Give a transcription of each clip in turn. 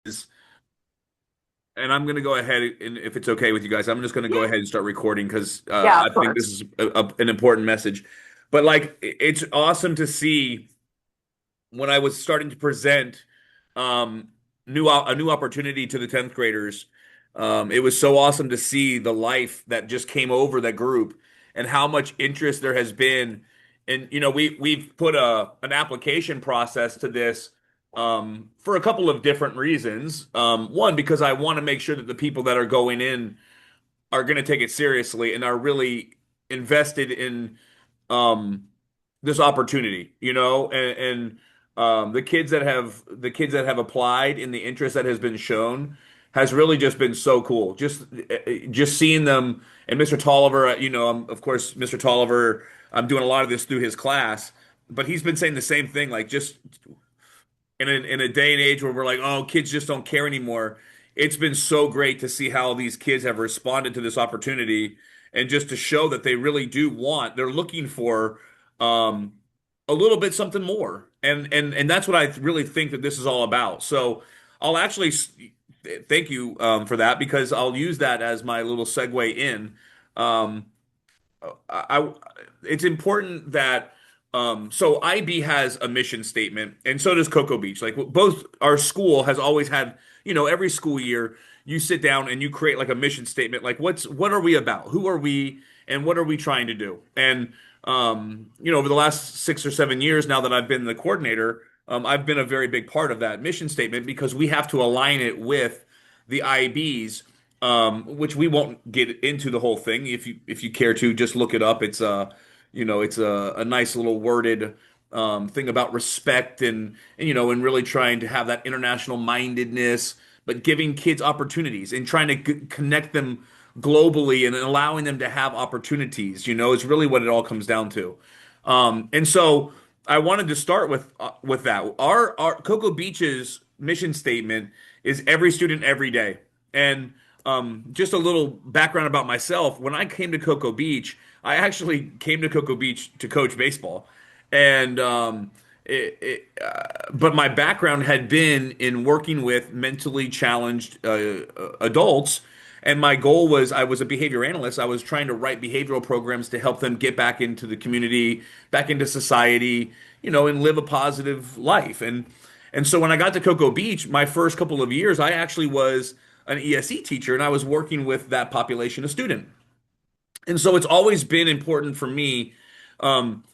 is, and I'm going to go ahead and if it's okay with you guys, I'm just going to go Yeah. ahead and start recording because Yeah, I of think this course. is an important message. But like, it's awesome to see when I was starting to present um, a new opportunity to the 10th graders. It was so awesome to see the life that just came over that group and how much interest there has been. And we've put a an application process to this for a couple of different reasons. One, because I want to make sure that the people that are going in are going to take it seriously and are really invested in um, this opportunity, and the kids that have applied and the interest that has been shown has really just been so cool. Just seeing them and Mr. Tolliver, of course, Mr. Tolliver, I'm doing a lot of this through his class, but he's been saying the same thing, like just in a day and age where we're like, oh, kids just don't care anymore. It's been so great to see how these kids have responded to this opportunity and just to show that they really do they're looking for um, a little bit something more. And that's what I really think that this is all about. So I'll actually thank you for that because I'll use that as my little segue in. Um, I it's important that so IB has a mission statement and so does Cocoa Beach. Like both our school has always had, every school year you sit down and you create like a mission statement like what are we about? Who are we and what are we trying to do? And over the last 6 or 7 years now that I've been the coordinator, I've been a very big part of that mission statement because we have to align it with the IBs, which we won't get into the whole thing. If you care to, just look it up. It's a nice little worded thing about respect and really trying to have that international mindedness, but giving kids opportunities and trying to connect them globally and allowing them to have opportunities. Is really what it all comes down to. And so I wanted to start with that. Our Cocoa Beach's mission statement is every student every day. And just a little background about myself. When I came to Cocoa Beach, I actually came to Cocoa Beach to coach baseball. And but my background had been in working with mentally challenged adults. And my goal was I was a behavior analyst. I was trying to write behavioral programs to help them get back into the community, back into society, and live a positive life. And so when I got to Cocoa Beach, my first couple of years, I actually was an ESE teacher and I was working with that population of student. And so it's always been important for me um,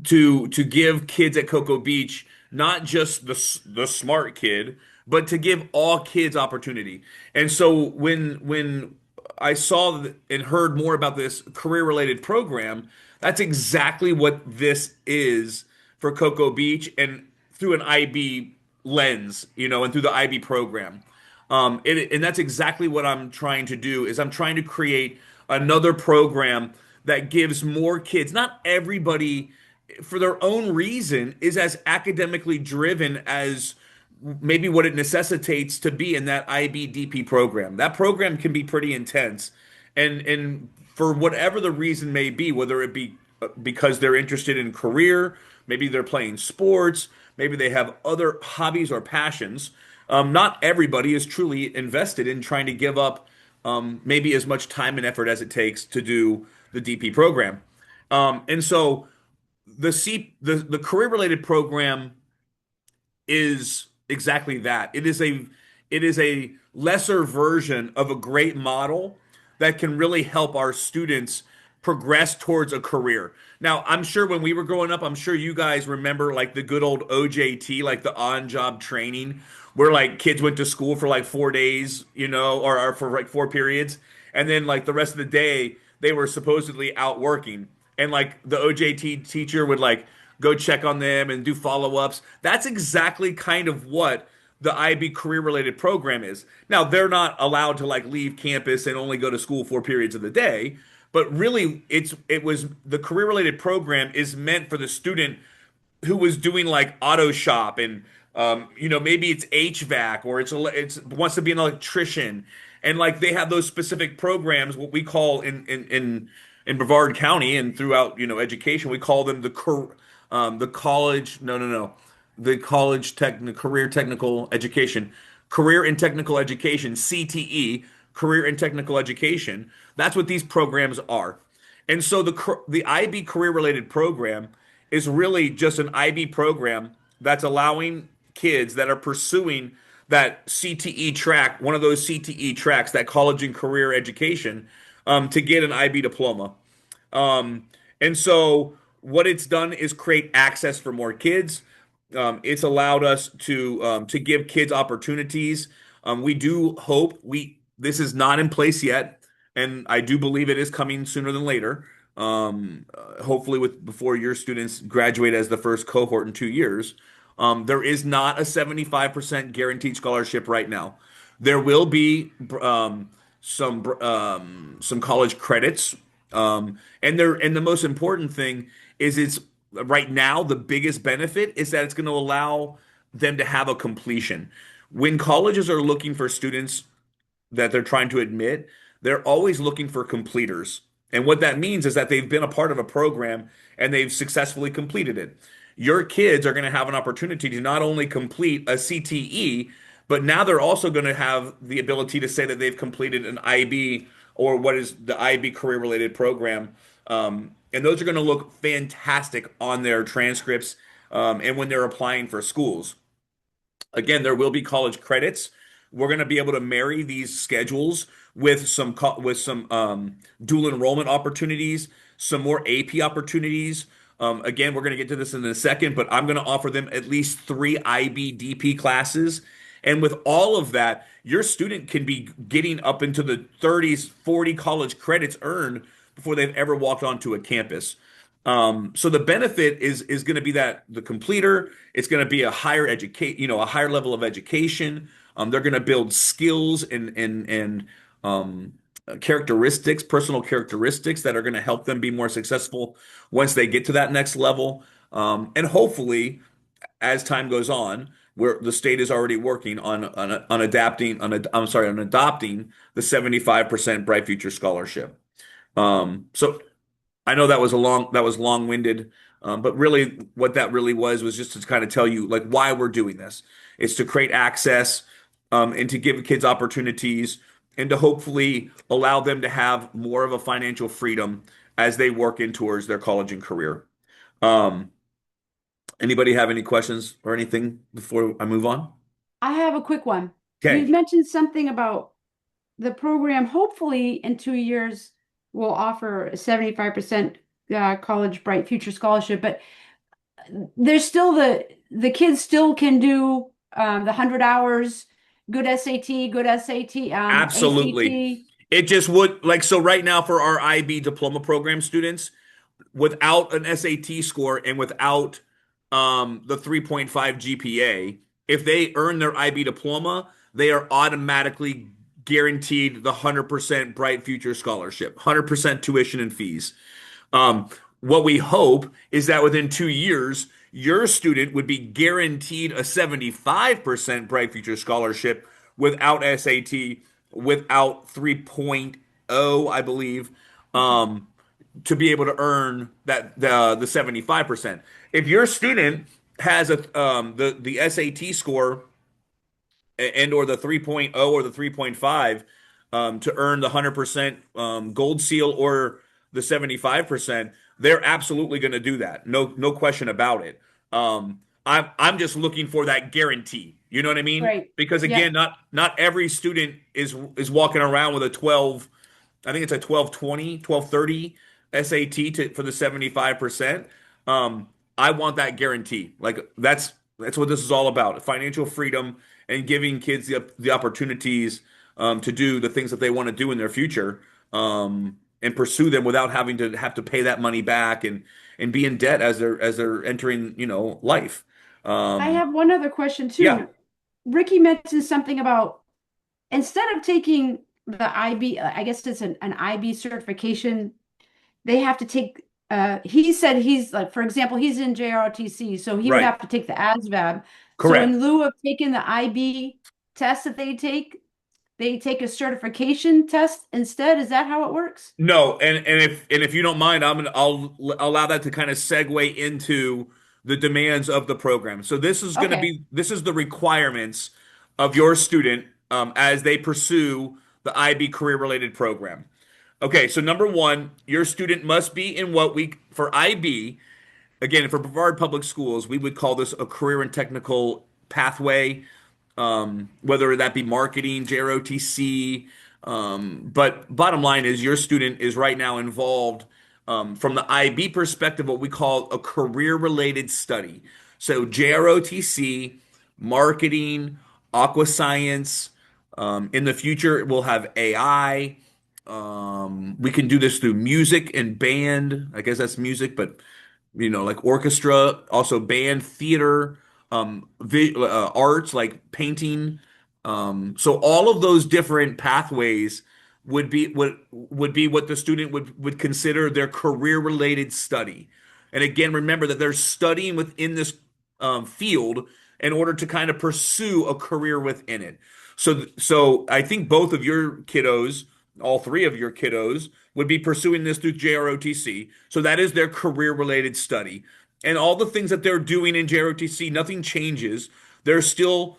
to give kids at Cocoa Beach not just the smart kid, but to give all kids opportunity. And so when I saw and heard more about this career related program, that's exactly what this is for Cocoa Beach and through an IB lens, and through the IB program. And that's exactly what I'm trying to do is I'm trying to create another program that gives more kids, not everybody for their own reason is as academically driven as maybe what it necessitates to be in that IBDP program. That program can be pretty intense. And for whatever the reason may be, whether it be because they're interested in career, maybe they're playing sports, maybe they have other hobbies or passions. Not everybody is truly invested in trying to give up maybe as much time and effort as it takes to do the DP program. And so the career related program is exactly that. It is a lesser version of a great model that can really help our students progress towards a career. Now, I'm sure when we were growing up, I'm sure you guys remember like the good old OJT, like the on-job training, where like kids went to school for like 4 days, or for like 4 periods, and then like the rest of the day they were supposedly out working, and like the OJT teacher would like go check on them and do follow-ups. That's exactly kind of what the IB career related program is. Now, they're not allowed to like leave campus and only go to school 4 periods of the day, but really it was the career related program is meant for the student who was doing like auto shop and maybe it's HVAC or it's wants to be an electrician and like they have those specific programs what we call in Brevard County and throughout education we call them the college no no no the college career technical education career and technical education, CTE, career and technical education. That's what these programs are. And so the IB career related program is really just an IB program that's allowing kids that are pursuing that CTE track, one of those CTE tracks, that college and career education, to get an IB diploma. Um, and so what it's done is create access for more kids. It's allowed us to give kids opportunities. We do hope we this is not in place yet, and I do believe it is coming sooner than later. Hopefully, with before your students graduate as the first cohort in 2 years. There is not a 75% guaranteed scholarship right now. There will be some college credits, and the most important thing is it's right now the biggest benefit is that it's going to allow them to have a completion. When colleges are looking for students that they're trying to admit, they're always looking for completers. And what that means is that they've been a part of a program and they've successfully completed it. Your kids are going to have an opportunity to not only complete a CTE, but now they're also going to have the ability to say that they've completed an IB, or what is the IB career related program. And those are going to look fantastic on their transcripts, and when they're applying for schools. Again, there will be college credits. We're going to be able to marry these schedules with some dual enrollment opportunities, some more AP opportunities. Again, we're going to get to this in a second, but I'm going to offer them at least three IBDP classes. And with all of that, your student can be getting up into the 30s, 40 college credits earned before they've ever walked onto a campus. So the benefit is going to be that the completer, it's going to be a higher educate, a higher level of education. They're going to build skills and characteristics, personal characteristics that are going to help them be more successful once they get to that next level. And hopefully, as time goes on, where the state is already working on adapting on adopting the 75% Bright Future Scholarship. So I know that was long-winded, but really what that really was just to kind of tell you like why we're doing this. It's to create access, and to give kids opportunities, and to hopefully allow them to have more of a financial freedom as they work in towards their college and career. Um, Anybody have any questions or anything before I move on? I have a quick one. You Okay. mentioned something about the program, hopefully in 2 years, will offer a 75% college Bright Future Scholarship, but there's still the kids still can do the 100 hours, good SAT, good SAT, Absolutely. ACT. It just would like so right now for our IB diploma program students, without an SAT score and without the 3.5 GPA, if they earn their IB diploma, they are automatically guaranteed the 100% Bright Future Scholarship, 100% tuition and fees. What we hope is that within 2 years, your student would be guaranteed a 75% Bright Future Scholarship without SAT, without 3.0, I believe, um, to be able to earn the 75%. If your student has the SAT score and or the 3.0 or the 3.5, to earn the 100% gold seal or the 75%, they're absolutely going to do that. No question about it. I'm just looking for that guarantee. You know what I mean? Right. Because Yeah. again, not every student is walking around with a 12, I think it's a 1220, 1230 SAT for the 75%. I want that guarantee. Like that's what this is all about. Financial freedom and giving kids the opportunities, to do the things that they want to do in their future, and pursue them without having to have to pay that money back and be in debt as they're entering, life. I Um, have one other question yeah, too. Ricky mentioned something about instead of taking the IB, I guess it's an IB certification, they have to take, he said he's like, for example, he's in JROTC, so he would right. have to take the ASVAB. So Correct. in lieu of taking the IB test that they take a certification test instead. Is that how it works? No, and if you don't mind, I'll allow that to kind of segue into the demands of the program. So this is going to Okay. be this is the requirements of your student as they pursue the IB career related program. Okay, so number one, your student must be in what we, for IB, again, for Brevard Public Schools, we would call this a career and technical pathway, whether that be marketing, JROTC. But bottom line is your student is right now involved from the IB perspective, what we call a career related study. So JROTC, marketing, aqua science. In the future, we'll have AI. We can do this through music and band. I guess that's music, but like orchestra, also band, theater, arts like painting. So all of those different pathways would be what the student would consider their career related study. And again, remember that they're studying within this field in order to kind of pursue a career within it. So I think both of your kiddos, all three of your kiddos, would be pursuing this through JROTC. So that is their career related study. And all the things that they're doing in JROTC, nothing changes. They're still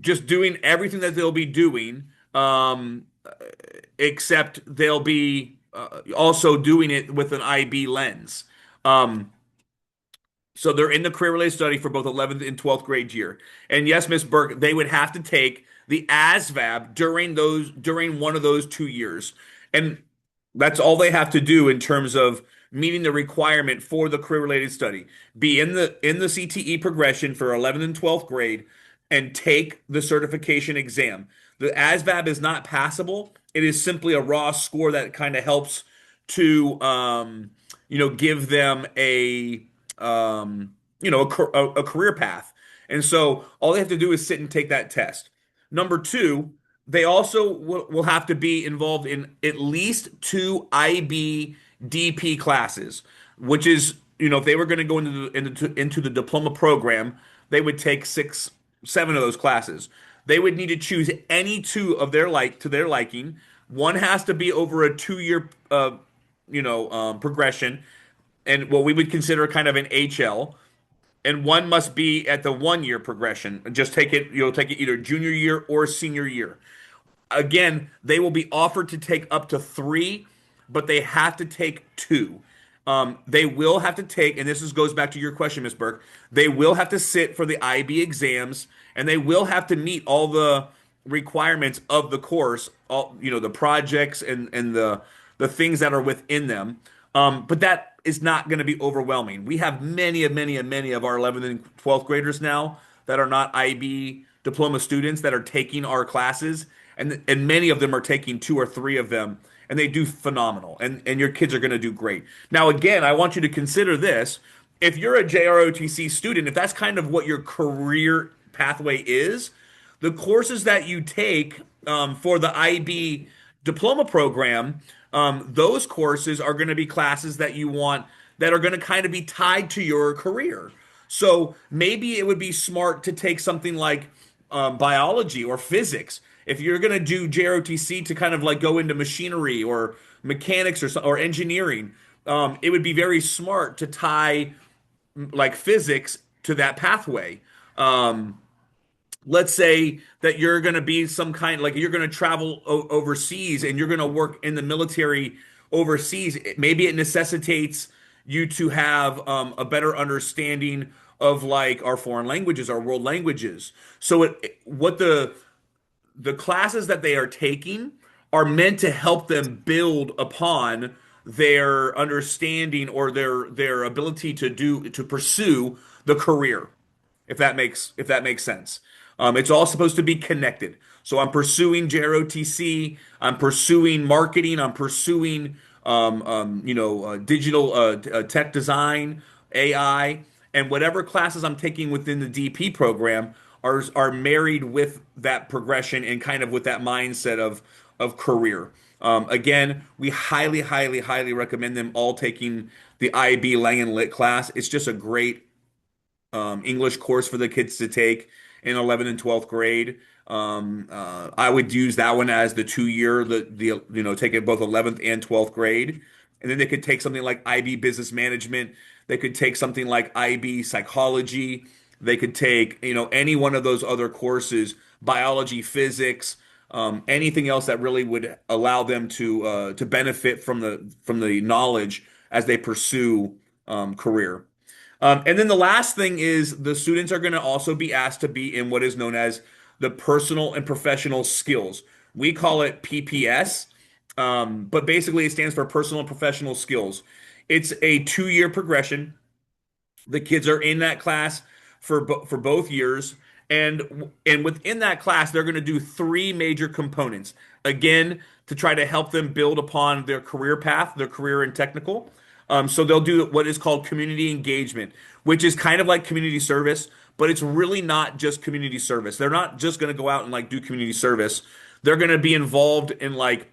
just doing everything that they'll be doing, except they'll be also doing it with an IB lens. Um, so they're in the career related study for both 11th and 12th grade year. And yes, Miss Burke, they would have to take the ASVAB during one of those 2 years. And that's all they have to do in terms of meeting the requirement for the career related study. Be in the CTE progression for 11th and 12th grade and take the certification exam. The ASVAB is not passable. It is simply a raw score that kind of helps to give them a career path. And so all they have to do is sit and take that test. Number two, they also will have to be involved in at least two IB DP classes, which is, if they were going to go into the diploma program, they would take six, seven of those classes. They would need to choose any two of their liking. One has to be over a 2 year, progression, and what we would consider kind of an HL, and one must be at the 1 year progression. Just take it, you'll take it either junior year or senior year. Again, they will be offered to take up to three, but they have to take two. They will have to take, and goes back to your question, Miss Burke. They will have to sit for the IB exams, and they will have to meet all the requirements of the course, all the projects and the things that are within them. But that is not going to be overwhelming. We have many of our 11th and 12th graders now that are not IB diploma students that are taking our classes, and many of them are taking two or three of them, and they do phenomenal. And your kids are going to do great. Now, again, I want you to consider this. If you're a JROTC student, if that's kind of what your career pathway is, the courses that you take for the IB diploma program, those courses are going to be classes that you want that are going to kind of be tied to your career. So maybe it would be smart to take something like biology or physics. If you're going to do JROTC to kind of like go into machinery or mechanics or engineering, it would be very smart to tie like physics to that pathway. Let's say that you're going to be some kind, like you're going to travel overseas and you're going to work in the military overseas. Maybe it necessitates you to have a better understanding of like our foreign languages, our world languages. So what the classes that they are taking are meant to help them build upon their understanding or their ability to pursue the career, if that makes sense. It's all supposed to be connected. So I'm pursuing JROTC, I'm pursuing marketing, I'm pursuing digital tech design, AI, and whatever classes I'm taking within the DP program are married with that progression and kind of with that mindset of career. Again, we highly, highly, highly recommend them all taking the IB Lang and Lit class. It's just a great English course for the kids to take in 11th and 12th grade. I would use that one as the 2 year, take it both 11th and 12th grade. And then they could take something like IB Business Management. They could take something like IB Psychology. They could take, any one of those other courses, biology, physics, anything else that really would allow them to benefit from the knowledge as they pursue career. And then the last thing is the students are going to also be asked to be in what is known as the personal and professional skills. We call it PPS, but basically it stands for personal and professional skills. It's a 2-year progression. The kids are in that class for both years, and within that class, they're going to do three major components. Again, to try to help them build upon their career path, their career in technical. So they'll do what is called community engagement, which is kind of like community service, but it's really not just community service. They're not just going to go out and like do community service. They're going to be involved in like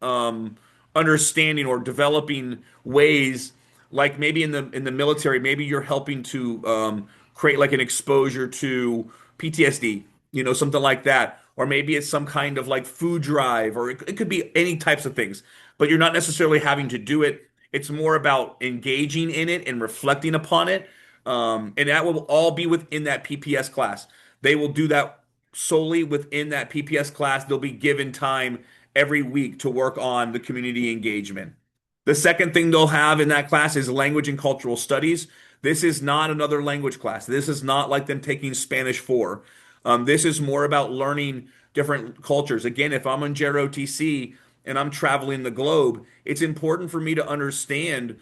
um, understanding or developing ways, like maybe in the military, maybe you're helping to create like an exposure to PTSD, something like that, or maybe it's some kind of like food drive, or it could be any types of things, but you're not necessarily having to do it. It's more about engaging in it and reflecting upon it, and that will all be within that PPS class. They will do that solely within that PPS class. They'll be given time every week to work on the community engagement. The second thing they'll have in that class is language and cultural studies. This is not another language class. This is not like them taking Spanish 4. This is more about learning different cultures. Again, if I'm on JROTC and I'm traveling the globe, it's important for me to understand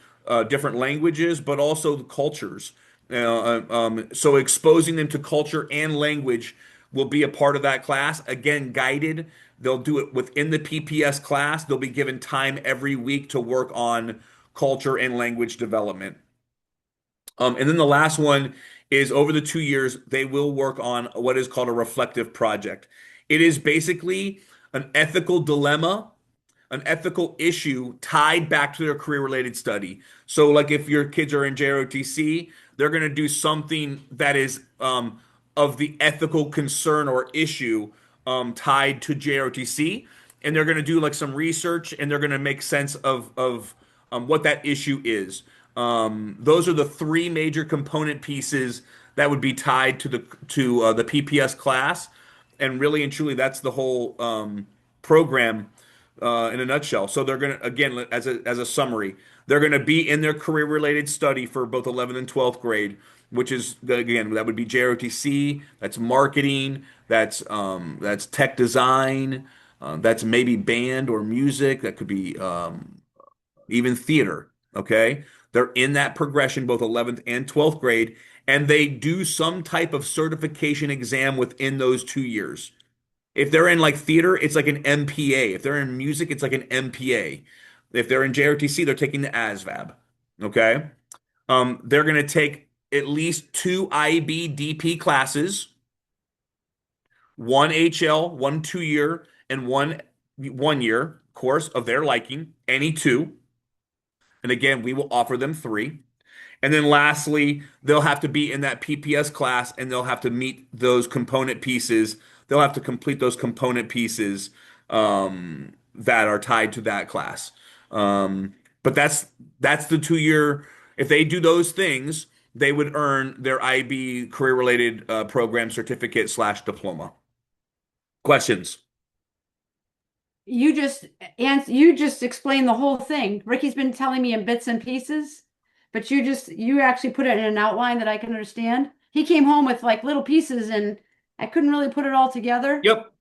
different languages, but also the cultures. So exposing them to culture and language will be a part of that class. Again, guided. They'll do it within the PPS class. They'll be given time every week to work on culture and language development. And then the last one is over the 2 years, they will work on what is called a reflective project. It is basically an ethical dilemma, an ethical issue tied back to their career related study. So, like if your kids are in JROTC, they're going to do something that is of the ethical concern or issue tied to JROTC. And they're going to do like some research and they're going to make sense of what that issue is. Those are the three major component pieces that would be tied to the PPS class, and really and truly, that's the whole program in a nutshell. So they're gonna again, as a summary, they're gonna be in their career related study for both 11th and 12th grade, which is again that would be JROTC, that's marketing, that's tech design, that's maybe band or music, that could be even theater. Okay. They're in that progression, both 11th and 12th grade, and they do some type of certification exam within those 2 years. If they're in like theater, it's like an MPA. If they're in music, it's like an MPA. If they're in JRTC, they're taking the ASVAB. Okay. They're going to take at least two IB/DP classes, one HL, one 2 year, and one 1 year course of their liking, any two. And again, we will offer them three. And then lastly, they'll have to be in that PPS class and they'll have to meet those component pieces. They'll have to complete those component pieces that are tied to that class. But that's the 2 year. If they do those things, they would earn their IB career related program certificate slash diploma. Questions? You just explained the whole thing. Ricky's been telling me in bits and pieces, but you actually put it in an outline that I can understand. He came home with like little pieces and I couldn't really put it all together. Yep.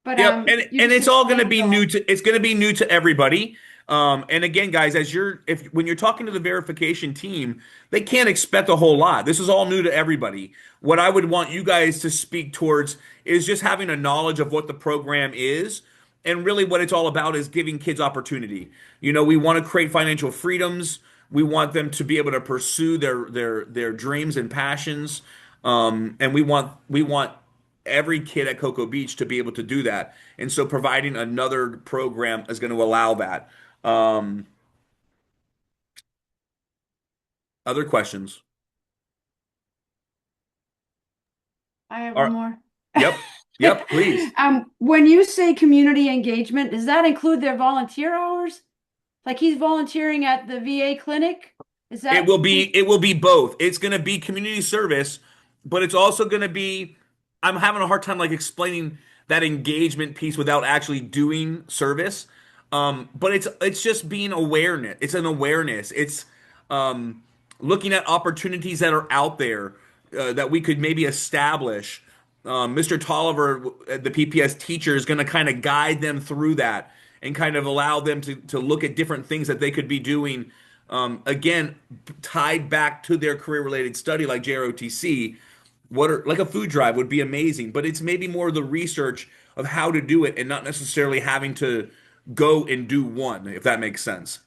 But Yep, you and just it's all going to explained be it all. it's going to be new to everybody. And again, guys, as you're if when you're talking to the verification team, they can't expect a whole lot. This is all new to everybody. What I would want you guys to speak towards is just having a knowledge of what the program is, and really what it's all about is giving kids opportunity. We want to create financial freedoms. We want them to be able to pursue their dreams and passions. And we want every kid at Cocoa Beach to be able to do that. And so providing another program is going to allow that. Um, Other questions? I have one Are more. Yep. Yep, please. When you say community engagement, does that include their volunteer hours? Like he's volunteering at the VA clinic? Is It that will be it will be both. It's going to be community service, but it's also going to be I'm having a hard time like explaining that engagement piece without actually doing service. But it's just being awareness. It's an awareness. It's um, looking at opportunities that are out there that we could maybe establish. Mr. Tolliver, the PPS teacher, is going to kind of guide them through that and kind of allow them to look at different things that they could be doing. Again, tied back to their career related study like JROTC, what are like a food drive would be amazing, but it's maybe more the research of how to do it and not necessarily having to go and do one, if that makes sense.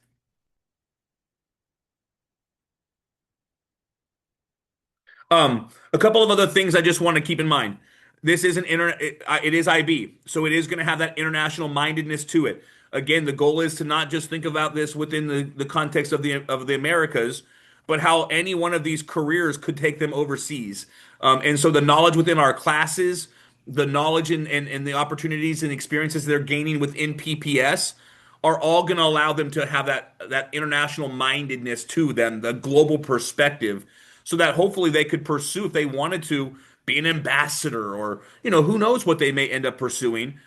A couple of other things I just want to keep in mind. This is it is IB, so it is going to have that international mindedness to it. Again, the goal is to not just think about this within the context of the Americas, but how any one of these careers could take them overseas. And so the knowledge within our classes, the knowledge and the opportunities and experiences they're gaining within PPS are all going to allow them to have that international mindedness to them, the global perspective, so that hopefully they could pursue if they wanted to be an ambassador or who knows what they may end up pursuing.